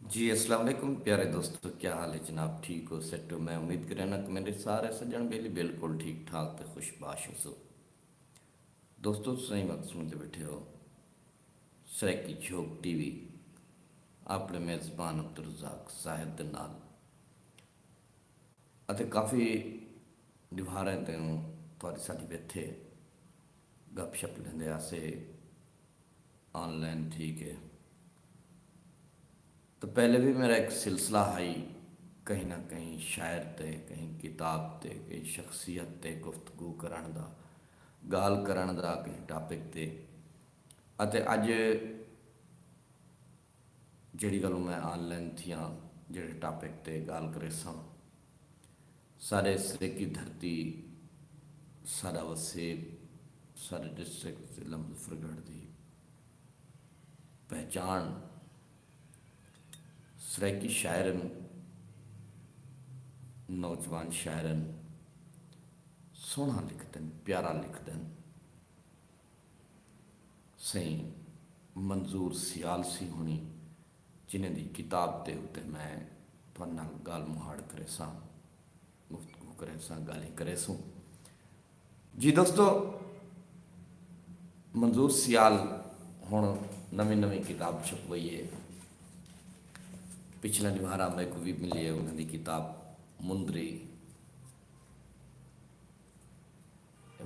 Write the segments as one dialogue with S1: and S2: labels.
S1: जी अस्सलाम वालेकुम प्यारे दोस्तों, क्या हाल है जनाब? ठीक हो, सेट हो? मैं उम्मीद करना कि मेरे सारे सज्जन बेली बिल्कुल ठीक ठाक ते खुशबाश हो। दोस्तों सही वक्त सुनते बैठे हो सैकी झोंक टीवी अपने मेज़बान अब्दुल रज़ाक साहिब दे नाल ਅਤੇ ਕਾਫੀ ਦਿਵਾਰਾਂ ਤੋਂ ਤੁਹਾਡੀ ਸਾਡੀ ਬੈਠੇ गपशप लेंदे आसे ऑनलाइन। ठीक है, तो पहले भी मेरा एक सिलसिला है कहीं ना कहीं शायर ते, कहीं किताब ते, कहीं शख्सियत ते गुफ्तगू करन दा, गाल करन दा कहीं टॉपिक ते। अते अज जिहड़ी गल मैं ऑनलाइन थियां जिहड़े टॉपिक ते गाल करे सां, सारे सिरे की धरती, सारा वसेब, सारे डिस्ट्रिक्ट ज़िला मुजफ्फरगढ़ की पहचान सराइकी शायरन, नौजवान शायरन सोहना लिखते हैं, प्यारा लिखते हैं। सही मंजूर सियालसी होनी जिन्हें दी किताब के उत्ते मैं तुहाडे नाल गाल मुहाड़ करे सां, गुफ्तगू करे सां, गाली करे सूं। जी दोस्तों, मंजूर सियाल हुण नवीं नवीं किताब छपवाई है। पिछले निवारा मेरे को भी मिली है उन्होंने किताब मुंदरी।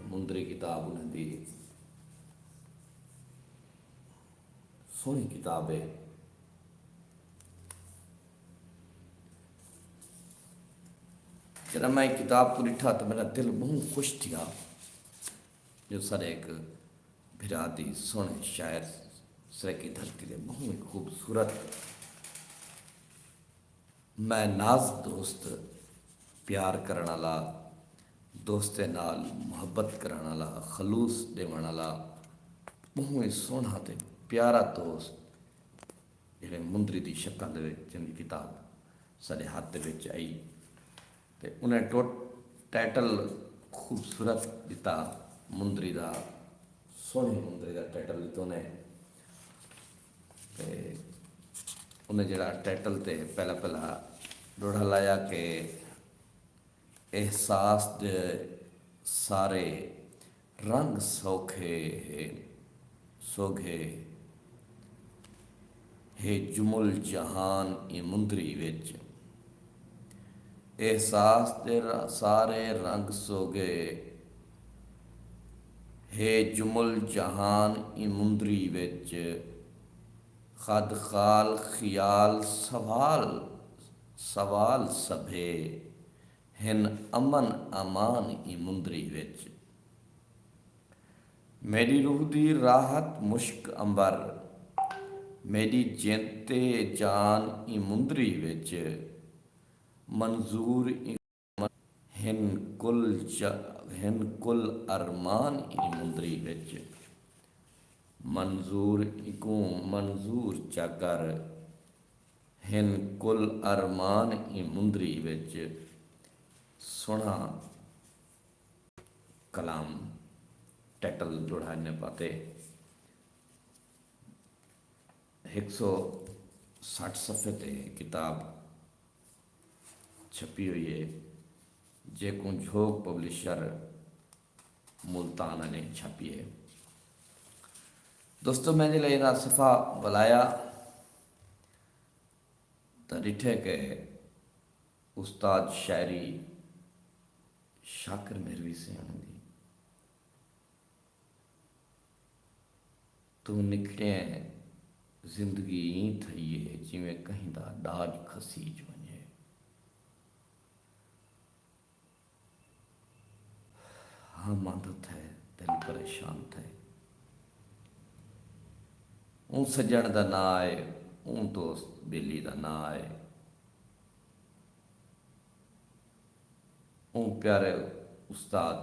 S1: मुंदरी किताब उन्होंने सोहनी किताब है। जब मैं किताब को लिखा तो मेरा दिल बहुत खुश था जो सारे एक बिरादी सोहने शायर सर की धरती के बहुत खूबसूरत मैं नाज दोस्त, प्यार करने वाला, दोस्ते नाल मुहब्बत करने वाला, खलूस देवन वाला बहुत सोहना ते प्यारा दोस्त जिहड़े मुंदरी की शक्ल जिनकी किताब साढ़े हाथ के आई। तो उन्हें टाइटल खूबसूरत दिता मुंदरी का, सोहनी मुंदरी का टाइटल दिता उन्हें। उन्हें जरा टाइटल ते पहला पहला डोड़ा लाया कि एहसास दे सारे रंग सौखे सोघे हे जुमुल जहान ई मुंदरी विच। एहसास दे सारे रंग सोगे हे जुमुल जहान ई मुंदरी विच। खद खाल खियाल सवाल सवाल सभे हिन अमन अमान ई मुंदरी विच। मेरी रूह दी राहत मुश्क अंबर, मेरी जिंते जान ई मुंदरी विच। मंजूर हिन कुल हिन कुल अरमान ई मुंदरी विच। मंजूर इको मंजूर चकर हिन कुल अरमान ई मुंदरी विच। सोहना कलाम टाइटल जोड़ा ने पाते 160 सफ़े ते किताब छपी हुई है, जेको झोंक पब्लिशर मुल्तान ने छपी है। दोस्तों मैं जिले ना सफ़ा बुलाया तो डिठे के उस्ताद शायरी शाकिर मेहरवी से आनंदी तू निकले जिंदगी ई थी है जिमें कहीं दा डाज खसीज वने। हाँ मांदत है दिल परेशान थे ऊँ सजण दा ना आए, ऊँ दोस्त बेली दा ना आए, ऊँ प्यारे उस्ताद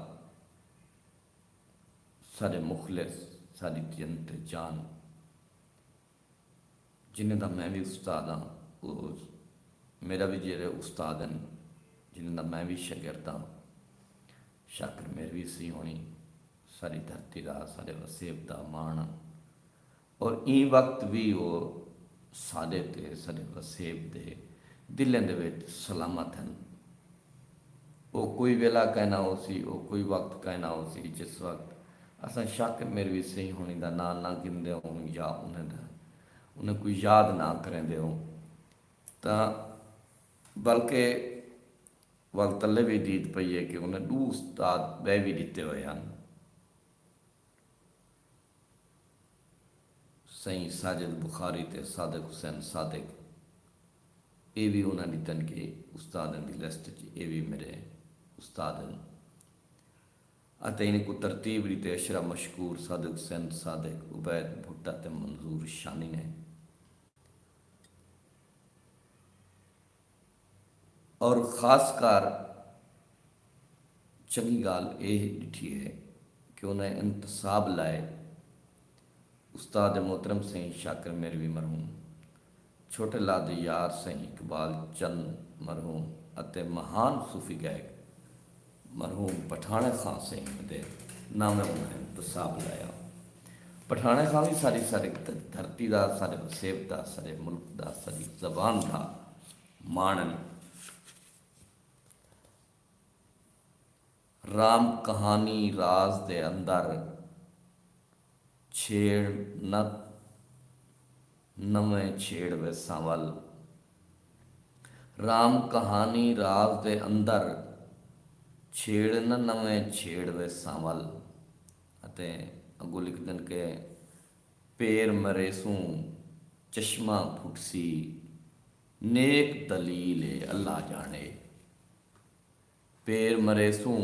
S1: सारे मुखलिस सारी जंत जान जिन्हें दा मैं भी उस्ताद हाँ, मेरा भी जेरे उस्ताद हैं जिन्हें दा मैं भी शागिर्द हाँ। शाकिर मेहरवी सी होनी सारी धरती का सारे वसेब का मान और ई वक्त भी वो साडे ते साडे वसेब दे दिलें दे विच सलामत हैं। वो कोई वेला कहना हो सी, वो कोई वक्त कहना हो सी जिस वक्त असां शाकिर मेरवी सही होने का ना ना गिनदे हों या उन्हें कोई याद ना करेंदे हों, तो बल्कि वल तले भी दीद पई है कि उन्हें दू उस्ताद बह भी दिते हुए हैं। सही साजिद बुखारी ते सादिक हुसैन सादिक, ये भी उन्हें दितन कि उस्तादन की लिस्ट ये भी मेरे उस्ताद हैं। अते इनको तरतीब दी ते अशरा मशकूर सादिक हुसैन सादिक उबैद भुट्टा ते मंजूर शानी ने। और खासकर चंगी गाल ये डिठी है कि उन्हें इंतसाब लाए उस्ताद मोहतरम सही शाकिर मेरवी मरहूम, छोटे लाद यार सही इकबाल चंद मरहूम अते महान सूफी गायक मरहूम पठाने खां सही दे नामे उन्हें इंतसाब लाया। पठाने खां भी सारी सारी धरती का, सारे वसेब का, सारे मुल्क का, सारी जबान का माणन। राम कहानी राज दे अंदर छेड़ न नवें छेड़ वे सांवल। राम कहानी राज दे अंदर छेड़ न नवें छेड़ वे सांवल। अते अगो लिख दिन के पेर मरेसूं चश्मा फुटसी नेक दलील अल्लाह जाने। पेर मरेसूं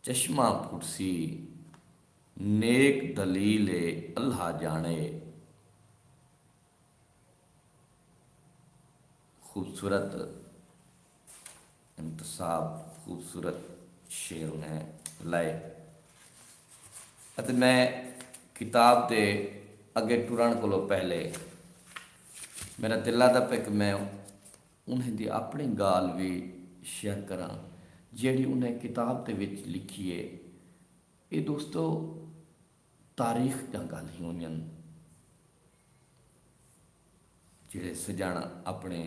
S1: चश्मा फुटसी नेक दलील अल्लाह जाने। खूबसूरत इंतसाब, खूबसूरत शेर ने लाए। मैं किताब के अगे टुरन को पहले मेरा दिल आता पे कि मैं उन्हें दी अपनी गाल भी शेयर करा जी उन्हें किताब के विच लिखी है। ये दोस्तों तारीख दा गल ही होंदियां जिहड़े सजण अपने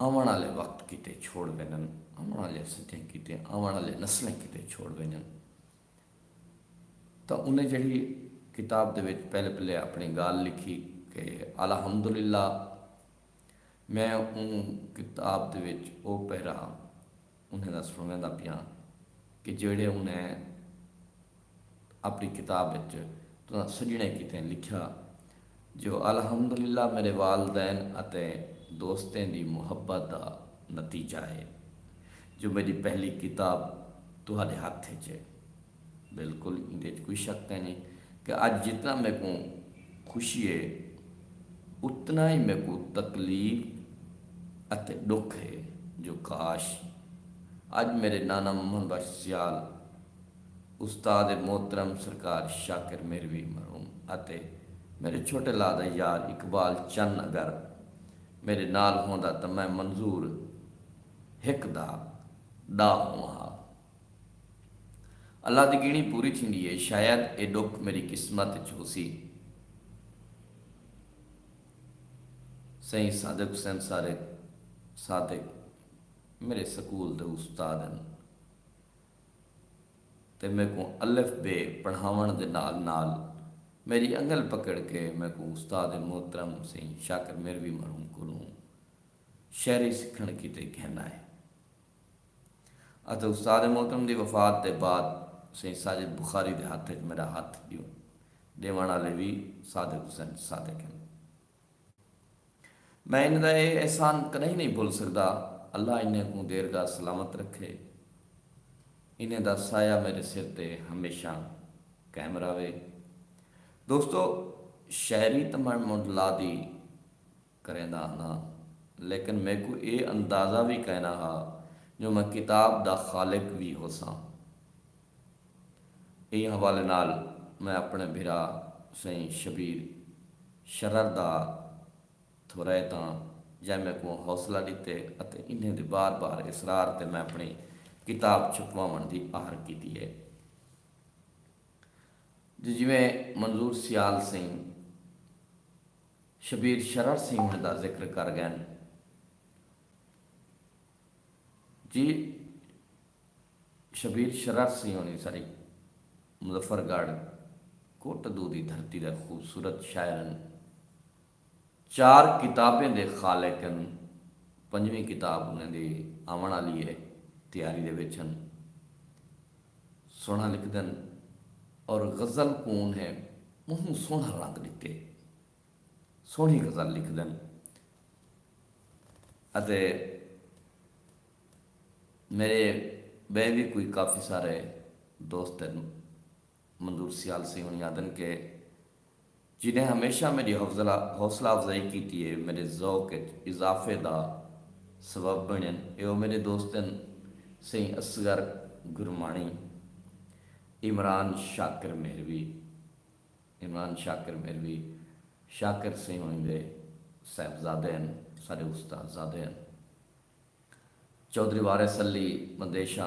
S1: आवन वाले वक्त किते छोड़ वञनि, आवन वाले सजें किते आवन वाले नस्लें किते छोड़ वञनि। तो उन्हें जी किताब के पहले पहले अपनी गाल लिखी कि अलहमदुलिल्लाह मैं उन किताब के वो पैरा उन्हें दा सुनदा पिया कि जेड़े उन्हें अपनी किताब तो सजने किते लिखा जो अलहमदुलिल्लाह मेरे वालदैन अते दोस्तें की मुहब्बत का नतीजा है जो मेरी पहली किताब तुहारे हाथ च। बिल्कुल इहदे कोई शक नहीं कि अज जितना मेरे को खुशी है उतना ही मेरे को तकलीफ अते दुख है जो काश अज मेरे नाना मोहम्मद बख्श सियाल उस्ताद मोहतरम सरकार शाकिर मेरवी मरहूम अते मेरे छोटे लादा यार इकबाल चंद अगर मेरे नाल होंदा तो मैं मंजूर हिक दा हुआ। अल्लाह की गिणी पूरी थी है, शायद ये दुख मेरी किस्मत च होसी। सही सादिक हुसैन सादिक मेरे स्कूल के उस्ताद हैं ते मेरे को अलिफ बे पढ़ावन के नाल नाल मेरी अंगल पकड़ के मेरे को उस्ताद मोहतरम सही शाकिर मेरवी मरहूम को शहरी सीखण की कहना है। अत उस्ताद मोहतरम की वफात के बाद सही साजिद बुखारी के हाथ मेरा हाथ देवन वाले भी सादिक हुसैन सादिक हैं। मैं इनका ये एहसान कहीं नहीं भूल सकता। अल्लाह इन्हें को देरगाह सलामत रखे, इन्हें का साया मेरे सिर ते हमेशा कायम रहे। दोस्तों शायरी तो मैं मुंडला दी करेंदा हाँ, लेकिन मेरे को ये अंदाज़ा भी कहना हा जो मैं किताब दा खालिक भी हो सा। ये हवाले नाल मैं अपने भिरा सही शबीर शरर दा थोरैता जै मेरे को हौसला दिते अते इन्हें दे बार बार इसरार ते मैं अपनी किताब छपवावन की आर की है। जिमें मंजूर सियाल सिंह शबीर शरर सिंह हुण का जिक्र कर गए जी। शबीर शरर सिंह होनी सारी मुजफ्फरगढ़ कोटदू की धरती का खूबसूरत शायर हैं। 4 किताबें दे खालिक हैं। 5वीं किताब उन्होंने आवन वाली है, तैयारी दे विच हन। सोहना लिखते हैं और गज़ल कौन है मूँह सोहना रंग दिते, सोहनी गज़ल लिखते हैं। अते मेरे वे भी कोई काफ़ी सारे दोस्त हैं मंजूर सियाल सिंह होनी आदन के, जिन्हें हमेशा मेरी हौसला अफजाई की है, मेरे ज़ौक इजाफे का सबब बने। यो मेरे दोस्त हैं सही असगर गुरमाणी, इमरान शाकिर मेहरवी, शाकिर सिंह होनी दे साहबजादे हैं, सारे उस्तादजादे हैं। चौधरी वारिस अली मंदेशा,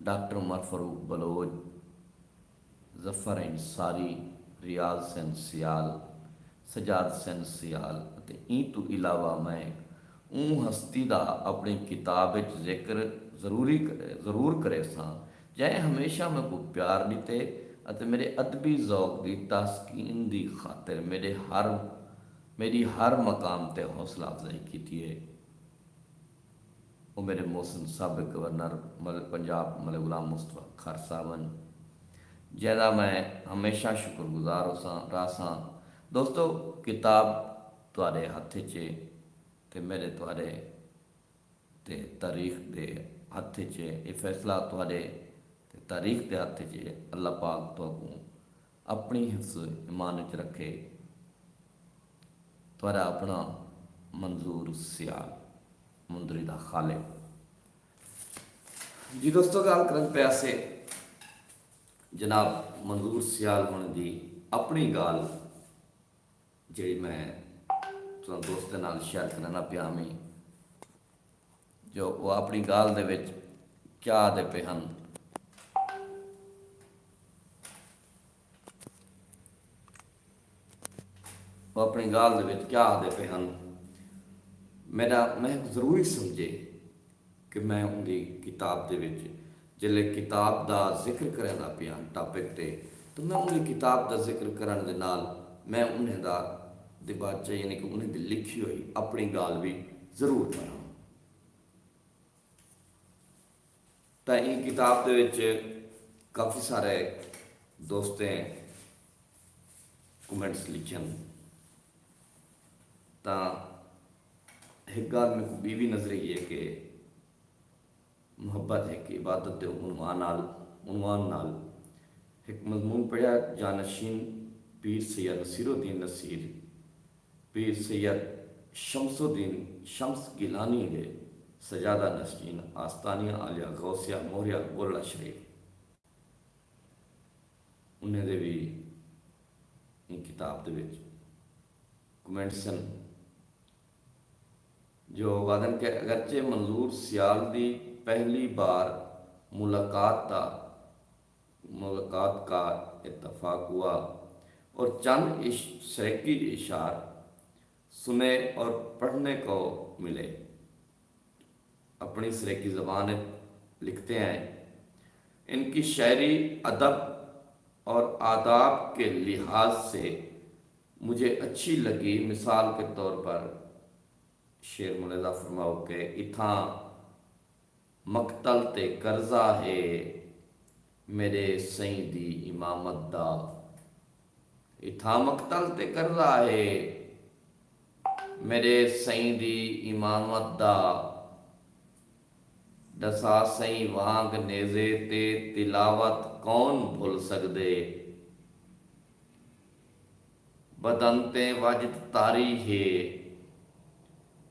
S1: डॉक्टर उमर फरूक बलोच, जफर इंसारी, रियाज सिंह सियाल, सजाद सिंह सियाल। ई तो इलावा मैं ऊँ हस्ती का अपनी किताब जिक्र जरूर करे सां, जै हमेशा मैं को प्यार दिते अते मेरे अदबी ज़ौक की तस्कीन की खातिर मेरी हर मकाम ते हौसला अफजाई की है। वो मेरे मोहसिन साबिक गवर्नर पंजाब मलिक गुलाम मुस्तफा खर साहब, जैदा मैं हमेशा शुक्रगुजार रहा सां। दोस्तों, किताब तुहाडे हथ च ते मेरे तुहाडे ते तारीख के हथ च, ये फैसला तुहाडे ते तारीख के हथ च। अल्लाह पाक तुहानू अपनी हिफ्ज़ ईमान च रखे। तुहाडा अपना मंजूर सियाल, मुंदरी दा खालिक जी। दोस्तों, गल करन पिया से जनाब मंजूर सियाल होने की अपनी गाल जी मैं दोस्तों नाल शेयर करना पिया मैं, जो वो अपनी गाल दे विच क्या आदे पे हैं। वो अपनी गाल दे विच क्या आदे पे हैं। मैं जरूरी समझे कि मैं उनकी किताब दे विच जिले किताब का जिक्र करना पिया टॉपिक ते, तो मैं उनकी किताब का जिक्र करने दे नाल मैं उन्हें दा दिबाचा यानी कि उन्हें दी लिखी हुई अपनी गाल भी जरूर पढ़ा। तो ये किताब दे विच काफ़ी सारे दोस्तें कमेंट्स लिखन। तो एक गल मेरे को भी नजर आई है कि मुहब्बत है कि इबादत के उनवान नाल एक मजमून पढ़िया जानशीन पीर सैयद नसीरुद्दीन नसीर, पीर सैयद शमसुद्दीन शम्स गिलानी के सजादा नशीन आस्तानिया आलिया गौसिया मोहरिया गोला शरीफ, उन्हें दे भी इन किताब के कमेंट्स हैं जो वादन के अगरचे मंजूर सियाल की पहली बार मुलाकात का इत्तफाक हुआ और चंद शरीकी इशार सुने और पढ़ने को मिले। अपनी सरेकी ज़बान लिखते हैं, इनकी शायरी अदब और आदाब के लिहाज से मुझे अच्छी लगी। मिसाल के तौर पर शेर मुलदा फरमाओ के इथा मकतल ते कर्जा है मेरे सई दी इमामत दा, इथा मकतल ते कर्जा है मेरे सई दी इमामत दा, दसा सई वांग नेज़े ते तिलावत कौन भुल सकदे, बदन ते वजद तारी है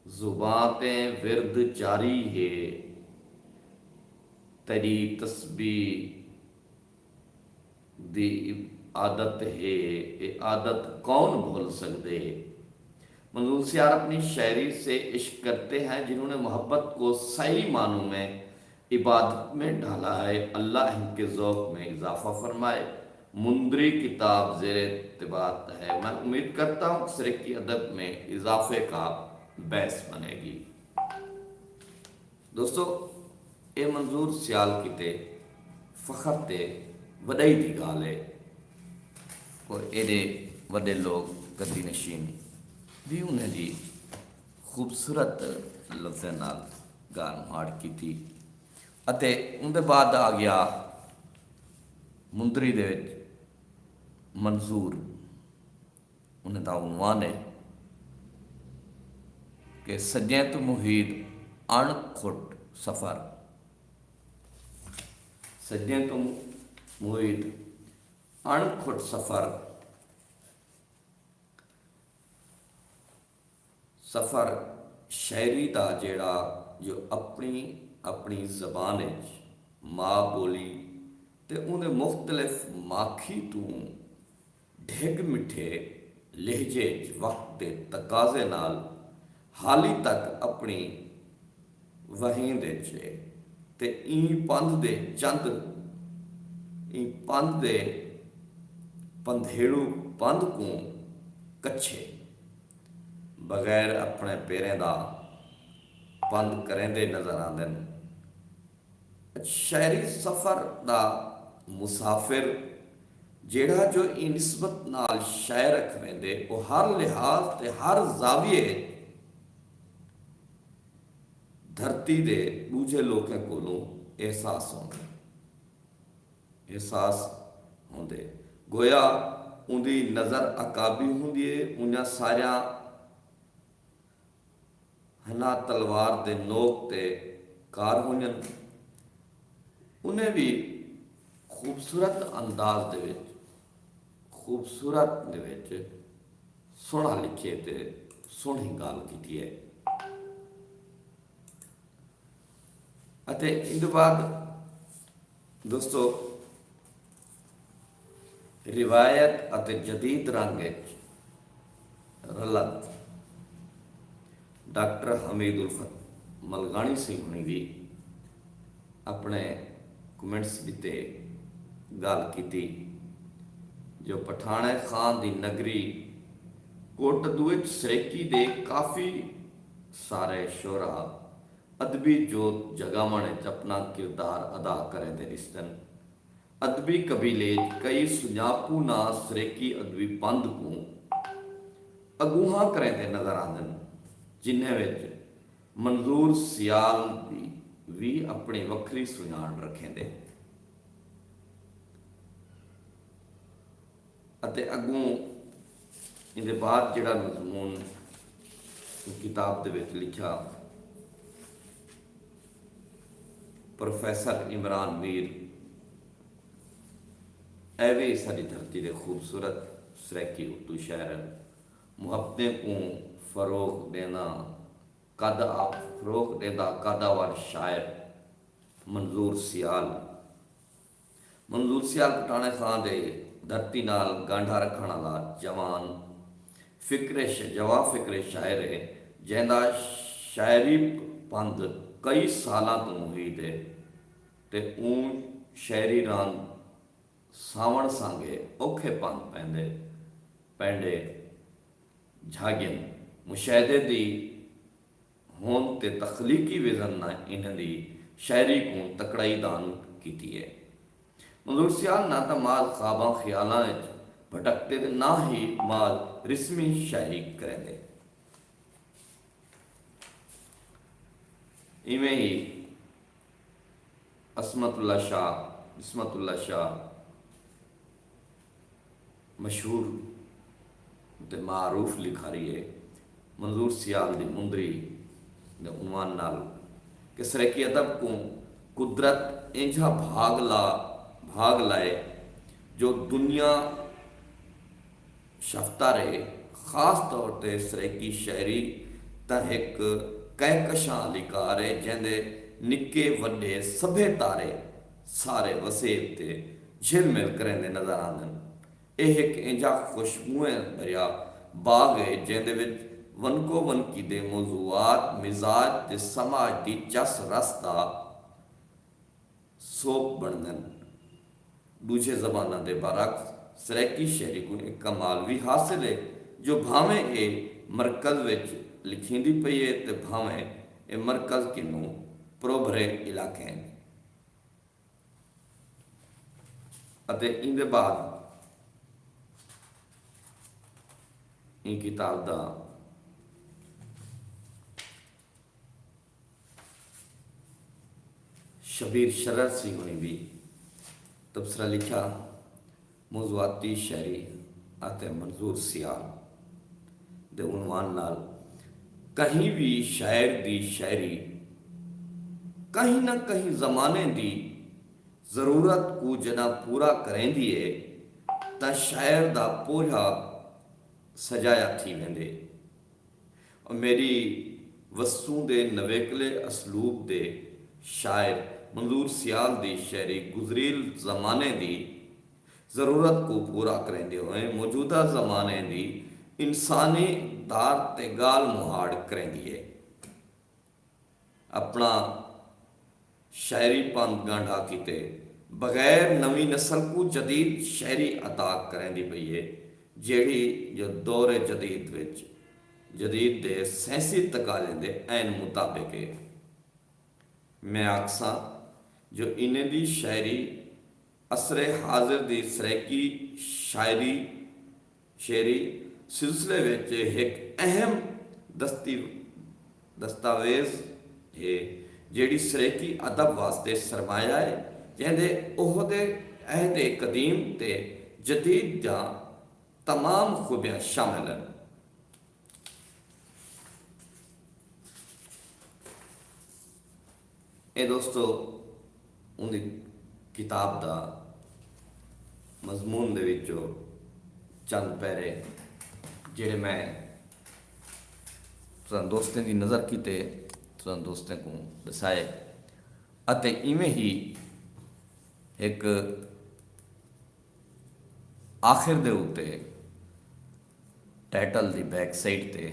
S1: जुबां ते विरद जारी है, तेरी तस्बीह दी आदत है ये आदत कौन भूल सकते। मंजूर सियाल अपनी शायरी से इश्क करते हैं जिन्होंने मोहब्बत को सही मानों में इबादत में ढाला है। अल्लाह इनके ज़ौक़ में इजाफ़ा फरमाए मुंदरी किताब ज़ेर इत्तिबात है। मैं उम्मीद करता हूँ सरेकी अदब में इजाफे का बहस बनेगी। दोस्तों, ये मंजूर सियाल किते फखर ते वॾाई दी गाल है। कोई एडे वॾे लोग कदी नशीन भी उन्हें जी खूबसूरत लफ्ज़ नाल गाल माड़ की थी। ਅਤੇ ਉਹਦੇ ਬਾਅਦ आ गया मुंदरी ਦੇ ਵਿੱਚ मंजूर। उन्हें का उनवान है कि सज्जें तो मुहीत अणखुट सफ़र, सज्जें तो मुहीत अणखुट सफ़र, सफ़र शायरी का जेड़ा जो अपनी अपनी जबान माँ बोली ते उन्हें मुख्तलिफ माखी तू ढिग मिठे लहजे वक्त के तकाजे नाल हाली तक अपनी वहींद ते ई पंध दे चंद ई पंध दे पंधेड़ू पंध को कच्छे बगैर अपने पैरें का पंध करेंदे नजर आते हैं। शायरी सफ़र का मुसाफिर जेड़ा जो ई निस्बत नाल शायर रखवेंदे वो हर लिहाज ते हर जाविये धरती दे दूजे लोगों को एहसास होंगे, एहसास होंदे गोया उनकी नज़र अकाबी होंदी है। उन्हें सारिया हना तलवार के नोक ते कार होने उन्हें भी खूबसूरत अंदाज दे विच खूबसूरत दे विच सोहना लिखे ते सोहनी गाल की है। अते इस बाद दोस्तों रिवायत अते जदीद रंग रलत डॉक्टर हमीद उल्फत मलगानी सिंह हुणी भी अपने कमेंट्स दिते गल की जो पठाने खान की नगरी कोटदू सरेकी दे काफ़ी सारे शोरा अदबी जोत जगावन अपना किरदार अदा करें दे रिश्तन। अदबी कबीले कई सुजापू ना सरेकी अदबी पंध को अगूहा करें दे नजर आते हैं, जिन्हें विच मंजूर सियाल भी अपनी वक्री सुझाण रखें दे। अते अगों इहदे बाद जिहड़ा मजमून किताब दे विच लिखा प्रोफैसर इमरान मीर एवे सारी धरती के खूबसूरत सरेकी उर्दू शायर मुहब्बतें को फरोग देना कद आप फरोग देना कदावर शायर मंजूर सियाल पठाने खान दे धरती नाल गांढा रखण वाला जवान फिक्रे शायर है जिंदा शायरी पंध कई सालों तो मुहीत है ते ऊं शायरी रान सावण सांगे औखे पंध पैंडे झागियन मुशाहदे दी होन ते तखलीकी विजन ना इन्हां दी शायरी को तकड़ाई दान की है। मंजूर सियाल ना तो माल ख्वाबां ख्यालां भटकते ते ना ही माल रिस्मी शायरी करेंदे। इवें ही इस्मतुल्ला शाह मशहूर ते मारूफ लिखारी है मंजूर सियाल दी मुंदरी दे उनवान नाल कि सरेकी अदब को कुदरत इंजा भाग लाए जो दुनिया शफ्ता रहे। खास तौर पर सरेकी शायरी तह एक कहकशां लिकार है जिंदे निके वड्डे सभे तारे सारे वसेब ते झिलमिल करेंदे नजर आते हैं। यह एक इंजा खुशबुएं भरिया बाग है जिंदे विच वनको वनकी दे मौजूआत मिजाज ते समाज की चस रस का सोप बनते हैं। दूजे ज़बाना के बरअक्स सरैकी शायरी को एक कमाल भी हासिल है जो भावें ये मरकज़ विच लिखींदी पई है तो भावें ये मरकज़ किनू प्रोभरे इलाके हैं। ਅਤੇ ਇਹਦੇ ਬਾਅਦ ਇਹ ਕਿਤਾਬ ਦਾ शबीर शरत सिंह ने भी तबसरा लिखा मौज़ूआती शायरी ਅਤੇ मंजूर सियाल ਦੇ उनवान नाल कहीं भी शायर दी शायरी कहीं ना कहीं ज़माने दी ज़रूरत को जना पूरा करेंदी है तो शायर दा पोहा सजाया थी वेंदे। और मेरी वस्तु दे नवेकले असलूब दे शायर मंजूर सियाल दी शायरी गुजरील ज़माने दी ज़रूरत को पूरा करेंदे हुए मौजूदा ज़माने दी इंसानी दार ते गाल मुहाड़ करेंदी है। अपना शायरी पंथ गांढा किते बगैर नवी नस्ल को जदीद शायरी अता करेंदी पई है जेड़ी जो दौरे जदीद विच जदीद दे सैंसी तकाले दे ऐन मुताबिक है। मैं आखसा जो इन्हें दी शायरी असरे हाजिर दी सरैकी शायरी शेरी सिलसिले विच एक अहम दस्तावेज है जेड़ी सरैकी अदब वास्ते सरमाया है जिहदे ओहदे अहदे कदीम ते जदीद दा तमाम खूबियां शामिल हैं। ये दोस्तों उनकी किताब दा मजमून दे विचों चंद पैरे जेड़े मैं दोस्तों की नज़र किते दोस्तों को दसाए अते इवें ही एक आखिर दे उत्ते टाइटल दी बैक साइड ते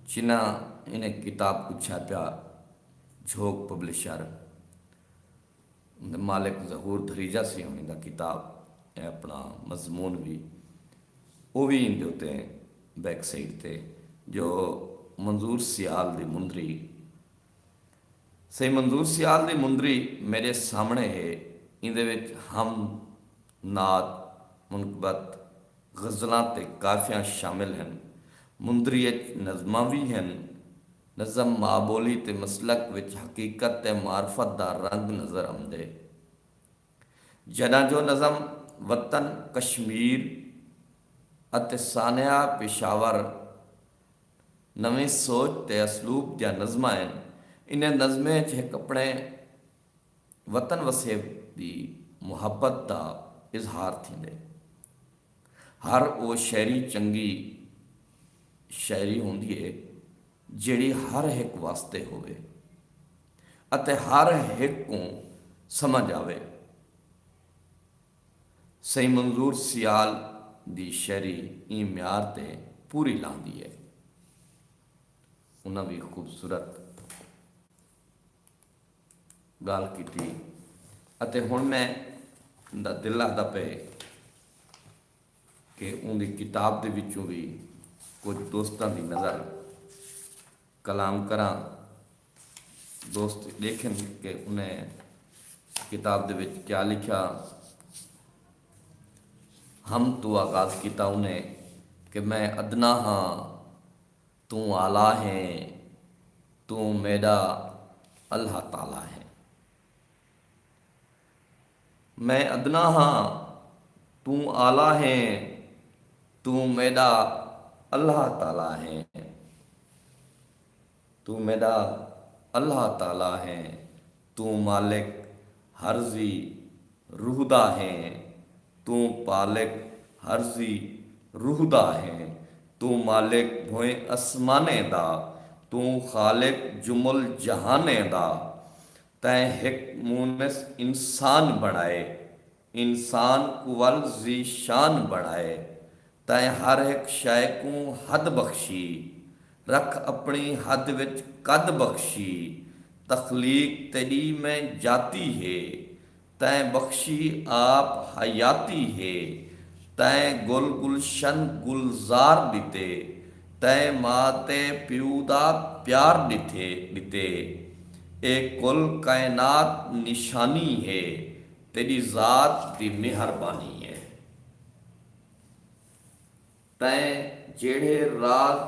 S1: जिन्ना इन्हें किताब को छापया झोंक पब्लिशर मालिक जहूर धरीजा सी होनी दा किताब अपना मजमून भी वो भी इन उत्ते बैक साइड ते जो मंजूर सियाल दी मुंदरी सही मंजूर सियाल दी मुंदरी मेरे सामने है। इंदे विच हम नात मुनकबत गज़लां ते काफ़ियां शामिल हैं। मुंदरी नज़मां भी हैं। नज़म माबोली ते मसलक विच हकीकत ते मारफत दा रंग नज़र आउंदे। जदा जो नज़म वतन कश्मीर अते सानिया पेशावर नवी सोच ते असलूब दियां नज़मां हैं। इन्हें नज़में एक अपने वतन वसेब दी मुहब्बत का इजहार थींदे। हर वो शायरी चंगी शायरी होंदी है जिहड़ी हर एक वास्ते होवे अते हर एक को समझ आवे। सही मंजूर सियाल दी शायरी ई म्यार ते पूरी लांदी है। उन्हें भी खूबसूरत गाल की अते हुण मैं दिल आदा पे कि उनकी किताब दे विचों भी कुछ दोस्तों की नज़र कलाम करा। दोस्त देखें कि उन्हें किताब दे विच क्या लिखा। हम तो आगाज़ किया उन्हें कि मैं अदना हाँ तू आला है तू मेरा अल्लाह ताला है। मैं अदना हाँ तू आला है तू मेरा अल्लाह ताला है। तू मेरा अल्लाह ताला है तू मालिक हर्जी रूहदा है तू पालिक हर्जी रूहदा है तू मालिक भोए आसमाने दा तू खालिक जुमल जहाने दा तै हिक मुनस इंसान बनाए इंसान को वल जी शान बनाए तै हर एक शय को हद बख्शी रख अपनी हद विच कद बख्शी तखलीक तेरी में जाती है तैं बख्शी आप हयाती है, तैं गुल गुलशन गुलजार दिते, तैं माते प्यू दा प्यार दिते, ए कुल कायनात निशानी है, तेरी जात दी मेहरबानी है। तैं जेड़े राज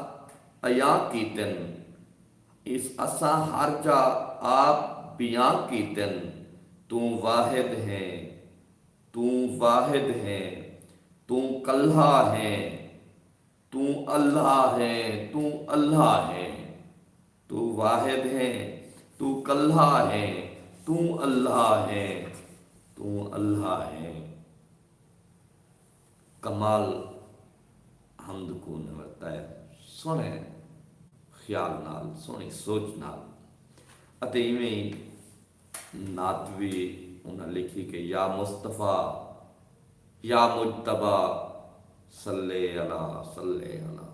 S1: अया कीतन, इस असा हर जा आप बियां कीतन, तू वाहिद है, तू वाहिद है, तू कल्हा है, तू अल्लाह है, तू अल्लाह है, तू वाहिद है, तू कल्हा है, तू अल्लाह है, तू अल्लाह है। कमाल हमद को निवरता है सोने ख्याल नाल, सोहनी सोच नाल। ਅਤੇ ਇਵੇਂ ਹੀ ਨਾਤ ਵੀ ਉਹਨਾਂ ਲਿਖੀ ਕਿ ਯਾ ਮੁਸਤਫਾ या मुजतबा सल्ले अला सल्ले अला,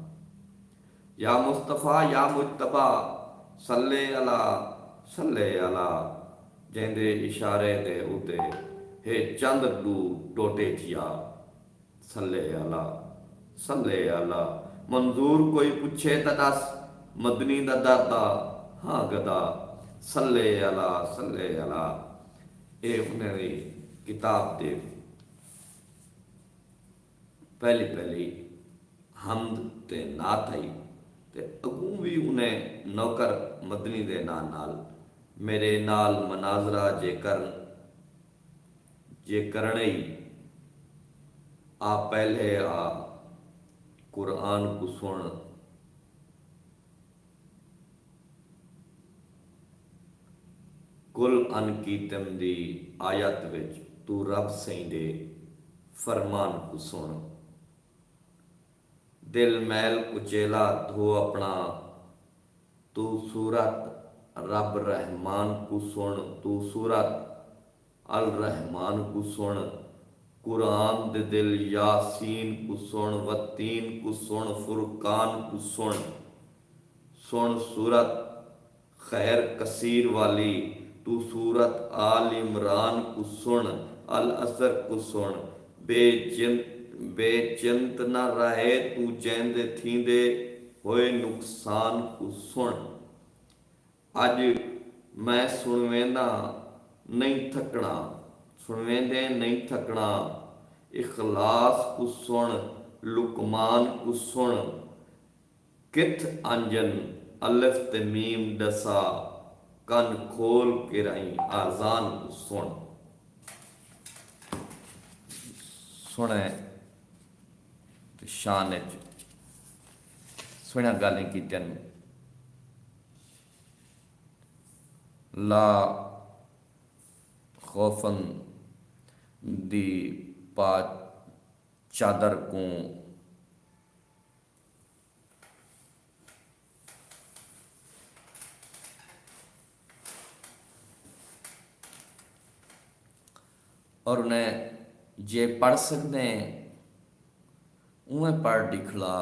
S1: या मुस्तफ़ा या मुजतबा सल्ले अला सल्ले अला, जंदे इशारे दे उते हे चंद डू टोटे थिया, सल्ले अला सल्ले अला। मंजूर कोई पूछे तो दस, मदनी दा दादा हाँ गदा, सल्ले अला सल्ले अला। ये उन्हें किताब दे पहली हमद ते नात आई, ते अगू भी उन्हें नौकर मदनी दे नाल मेरे नाल मनाजरा जे करने ही आ पहले आ कुरान को सुन, कुल अन कीतम दी आयत विच तू रब सही दे फरमान को सुन। दिल मैल कुचेला धो अपना, तू सूरत रब रहमान को सुन, तू सूरत अल रहमान को सुन। कुरान दे दिल यासीन को सुन, वतीन को सुन, फुरकान को सुन। सुन सूरत खैर कसीर वाली, तू सूरत आल इमरान को सुन, अल असर को सुन। बेचिंत न रहे तू जैंदे थींदे होए नुकसान को सुन। अज मैं सुनवेंदा नहीं थकना, सुनवेंदे नहीं थकना। इखलास को सुन, लुकमान को सुन। किथ अंजन अलिफ ते मीम दसा, कन खोल के रही आजान को सुन। सुने शान सुना गल की ला खौफन दी पा चादर को और उन्हें जे पढ़ सकते हैं उन्हें पढ़ दिखला,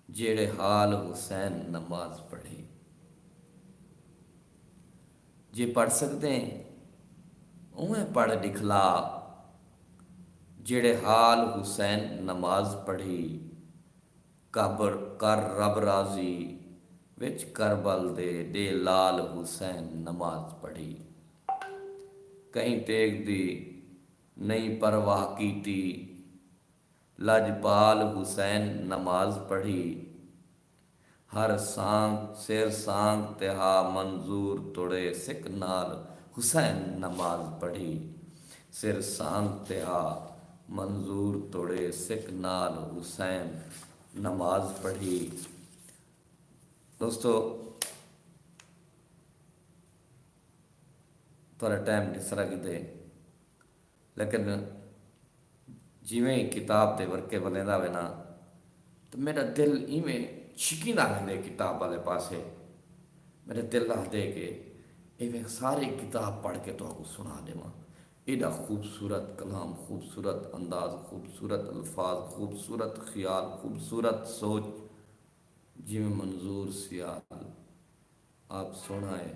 S1: जेड़े हाल हुसैन नमाज पढ़ी। जे पढ़ सकते हैं उन्हें पढ़ दिखला, जेड़े हाल हुसैन नमाज पढ़ी। कबर कर रब राजी विच करबल दे लाल हुसैन नमाज पढ़ी। कहीं तेग दी नहीं परवाह कीती, लजपाल हुसैन नमाज पढ़ी। हर सांग सिर सांग तिहा मंजूर तुड़े सिक नाल हुसैन नमाज पढ़ी। सिर सांग तिहा मंजूर तुड़े सिक नाल हुसैन नमाज पढ़ी। दोस्तों थोड़ा टाइम दिसरा किते, लेकिन जिमें ही किताब के वर्के बनेदा वे ना, तो मेरा दिल इवें छिकींदा रहिंदे किताब वाले पासे। मेरे दिल आखदे कि इवें सारी किताब पढ़ के तो आपको सुना देवां। एडा खूबसूरत कलाम, खूबसूरत अंदाज, खूबसूरत अल्फाज, खूबसूरत ख्याल, खूबसूरत सोच जिमें मंजूर सियाल आप सुनाए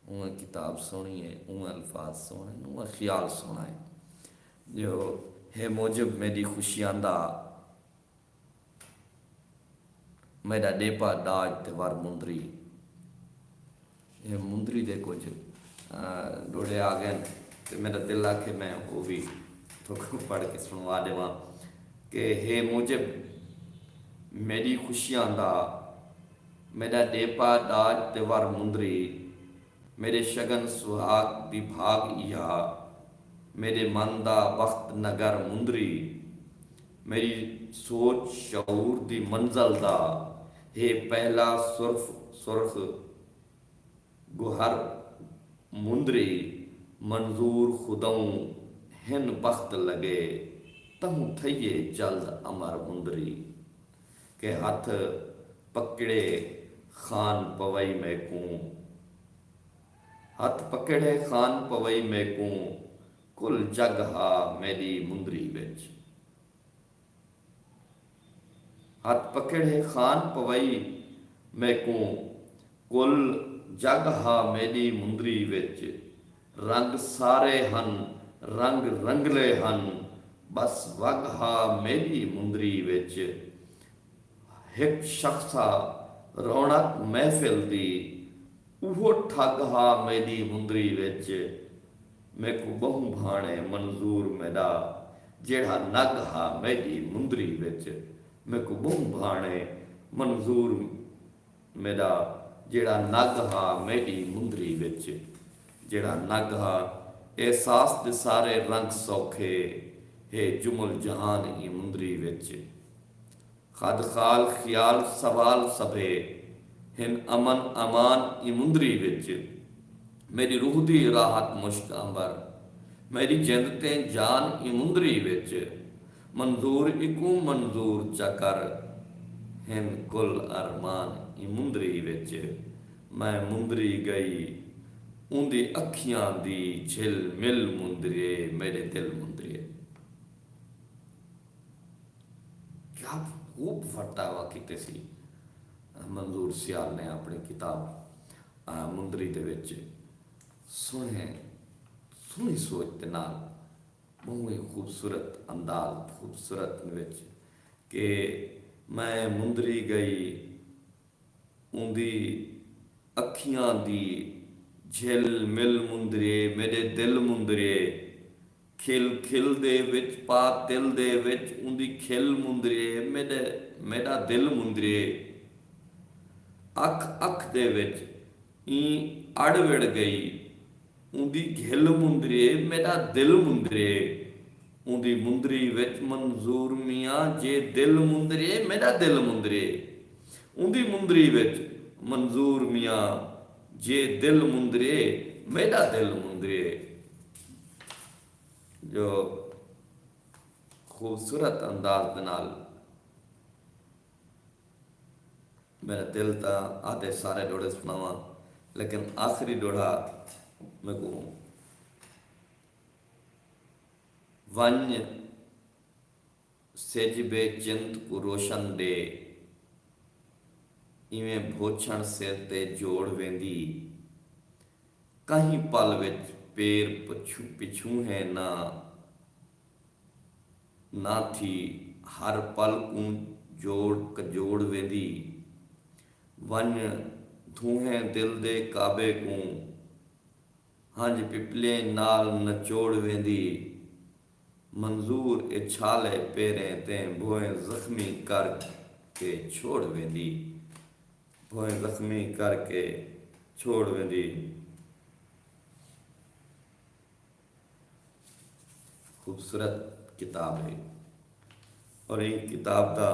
S1: उवें किताब सोहनी है, उवें अल्फाज सोहने, उवें ख्याल सोहना है। जो है मूजिब मेरी खुशियां मेरा डेपा दाज ते वर मुंदरी। ये मुंदरी दे कुछ डोड़े आ गए तो मेरा दिल आखे मैं वो भी थोड़ा पढ़ के सुनवा देवा कि हे मूजिब मेरी खुशियां मेरा डेपा दाज ते वर मुंदरी, मेरे शगन सुहाग दी भाग इहा, मेरे मन दा वक्त नगर मुंदरी, मेरी सोच शऊर दी मंजल दा, हे पहला सुरख गुहर मुंदरी, मंजूर खुदऊं हिन बख्त लगे, तहूं थइए जल्द अमर मुंदरी, के हथ पकड़े खान पवई मैकूं, हथ पकड़े खान पवई मैकूं, कुल जग हा मेरी मुंदरी विच। हथ पकड़े खान पवई मैकूं, कुल जग हा मेरी मुंदरी विच, रंग सारे हन रंग रंगले हन, बस वग हा मेरी मुंदरी विच, हिक शख्सा रौनक महफिल दी, उहो ठग हा मेरी मुंदरी विच, मैकू बहु भाणे मंजूर मेरा, जेड़ा नग हा मेरी मुंदरी विच, मैकू बहु भाणे मंजूर मेरा, जेड़ा नग हा मेरी मुंदरी विच, जेड़ा नग हा। एहसास दे सारे रंग सौखे, हे जुमल जहान ई मुंदरी विच, खद खाल ख्याल सवाल सभे, हिन अमन अमान ई मुंदरी विच, मेरी रूह दी राहत मुश्क अंबर, मेरी जिंद ते जान ई मुंदरी विच, मंजूर इकू मंजूर चकर, हिन कुल अरमान ई मुंदरी विच, मैं मुंदरी गई उंदी अखियां दी झिल मिल मुंदरिए, मेरे दिल मुंदरिए। क्या खूब वर्तावा कीते सी मंजूर सियाल ने अपनी किताब मुंदरी दे विच। सोहनी सोच के नाल बहुत ही खूबसूरत अंदाज खूबसूरत विच कि मैं मुंदरी गई उंदी अखियां दी झिल मिल मुंदरिए, मेरे दिल मुंदरिए, खिल खिल दे विच पा दिल दे विच उंदी खिल मुंदरिए, मेरा दिल मुंदरिए, अख अख दे विच ई अड़ गई उंदी घिल मुंदरिए, मेरा दिल मुंदरिए, उंदी मुंदरी विच मंजूर मियाँ जे दिल मुंदरिए, मेरा दिल मुंदरिए, उंदी मुंदरी विच मंजूर मियाँ जे दिल मुंदरिए, मेरा दिल मुंदरिए। जो खूबसूरत अंदाज दे नाल मेरा दिल तो आधे सारे डोड़े सुनावा, लेकिन आखिरी डोड़ा मैं को वन्य सेज बे चिंत को रोशन दे, इवें भोछण सिर ते जोड़ वेंदी, कहीं पल विच पेर पिछू है ना थी, हर पल को जोड़ वेंदी, वन धूहे दिल दे काबे को, हंज पिपले नाल नचोड़ वेंदी, मंजूर इछाले पेरें ते भोए जख्मी करके छोड़ वेंदी, भोए जख्मी करके छोड़ वेंदी। खूबसूरत किताब है और ये किताब का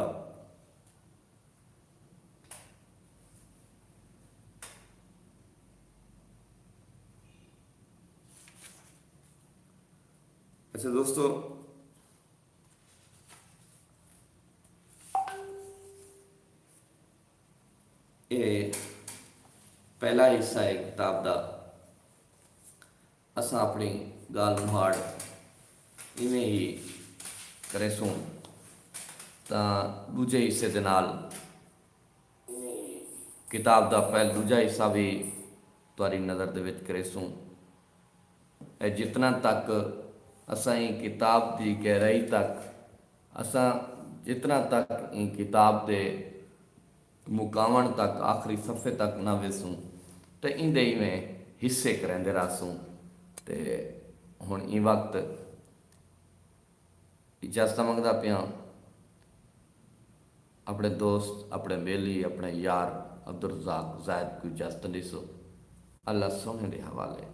S1: अच्छा दोस्तों, ये पहला हिस्सा है किताब का। असा अपनी गाल मुहाड़ इवें ही करे सूं तो दूजे हिस्से दे नाल किताब का दूजा हिस्सा भी तुहारी नज़र दे विच करेसूं। ए जितना तक असां ई किताब की गहराई तक असां जितना तक ई किताब के मुकावण तक आखिरी सफ़े तक ना वेसूं तो इंदे ही में हिस्से करेंदे रहसूं। तो हुण ई वक्त इजाजत मंगदा पिया अपने दोस्त, अपने बेली, अपने यार अब्दुल रज़ाक ज़ाहिद को इजाजत ॾिसो। अल्लाह सोने के हवाले।